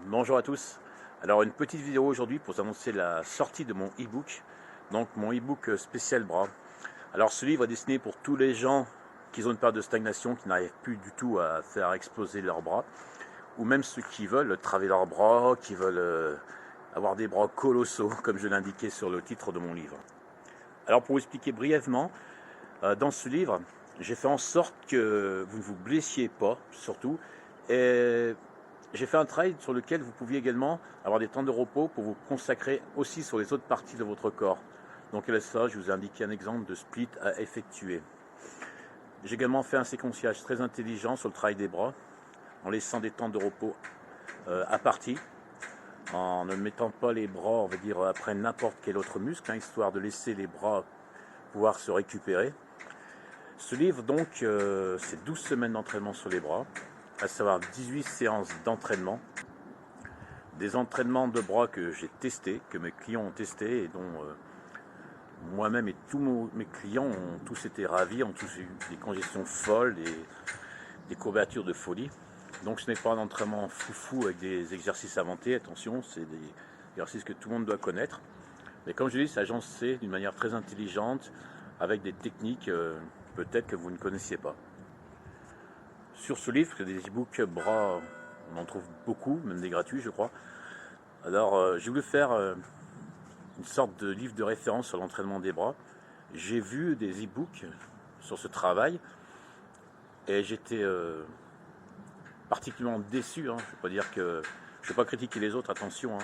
Bonjour à tous. Alors une petite vidéo aujourd'hui pour vous annoncer la sortie de mon e-book, donc mon e-book spécial bras. Alors ce livre est destiné pour tous les gens qui ont une période de stagnation, qui n'arrivent plus du tout à faire exploser leurs bras, ou même ceux qui veulent travailler leurs bras, qui veulent avoir des bras colossaux, comme je l'indiquais sur le titre de mon livre. Alors pour vous expliquer brièvement, dans ce livre, j'ai fait en sorte que vous ne vous blessiez pas, surtout, et j'ai fait un travail sur lequel vous pouviez également avoir des temps de repos pour vous consacrer aussi sur les autres parties de votre corps. Donc là, ça, je vous ai indiqué un exemple de split à effectuer. J'ai également fait un séquenciage très intelligent sur le travail des bras, en laissant des temps de repos à partie, en ne mettant pas les bras, on va dire, après n'importe quel autre muscle, histoire de laisser les bras pouvoir se récupérer. Ce livre, donc, c'est 12 semaines d'entraînement sur les bras, à savoir 18 séances d'entraînement, des entraînements de bras que j'ai testés, que mes clients ont testés et dont moi-même et tous mes clients ont tous été ravis, ont tous eu des congestions folles, des courbatures de folie. Donc ce n'est pas un entraînement foufou avec des exercices inventés, attention, c'est des exercices que tout le monde doit connaître. Mais comme je dis, c'est agencé d'une manière très intelligente, avec des techniques peut-être que vous ne connaissiez pas. Sur ce livre, il y a des e-books bras, on en trouve beaucoup, même des gratuits je crois. Alors j'ai voulu faire une sorte de livre de référence sur l'entraînement des bras. J'ai vu des e-books sur ce travail et j'étais particulièrement déçu. Je ne vais pas dire que je ne vais pas critiquer les autres, attention.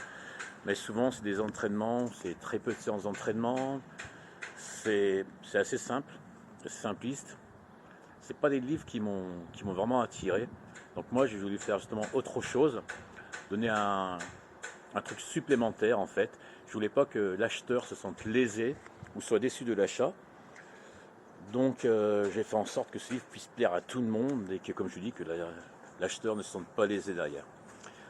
Mais souvent c'est des entraînements, c'est très peu de séances d'entraînement, c'est assez simple, c'est simpliste. C'est pas des livres qui m'ont vraiment attiré. Donc moi j'ai voulu faire justement autre chose, donner un truc supplémentaire en fait. Je voulais pas que l'acheteur se sente lésé ou soit déçu de l'achat. Donc j'ai fait en sorte que ce livre puisse plaire à tout le monde et que, comme je dis, que l'acheteur ne se sente pas lésé derrière.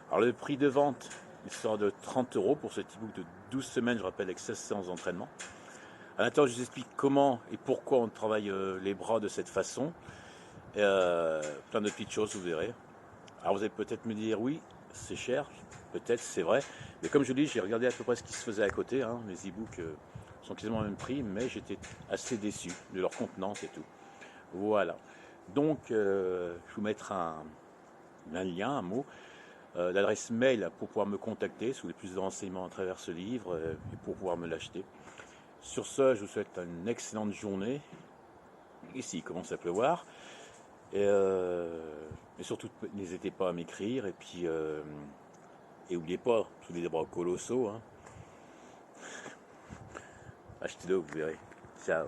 Alors le prix de vente, il sort de 30 € pour cet e-book de 12 semaines, je rappelle, avec 16 séances d'entraînement. À l'intérieur, je vous explique comment et pourquoi on travaille les bras de cette façon. Et, plein de petites choses, vous verrez. Alors vous allez peut-être me dire, oui, c'est cher, peut-être, c'est vrai. Mais comme je dis, j'ai regardé à peu près ce qui se faisait à côté. Les e-books sont quasiment au même prix, mais j'étais assez déçu de leur contenance et tout. Voilà. Donc, je vais vous mettre un lien, un mot, l'adresse mail pour pouvoir me contacter si vous voulez plus de renseignements à travers ce livre et pour pouvoir me l'acheter. Sur ce, je vous souhaite une excellente journée. Ici, il commence à pleuvoir. Et surtout, n'hésitez pas à m'écrire. Et puis, n'oubliez pas, tous les bras colossaux. Achetez-le, vous verrez. Ciao.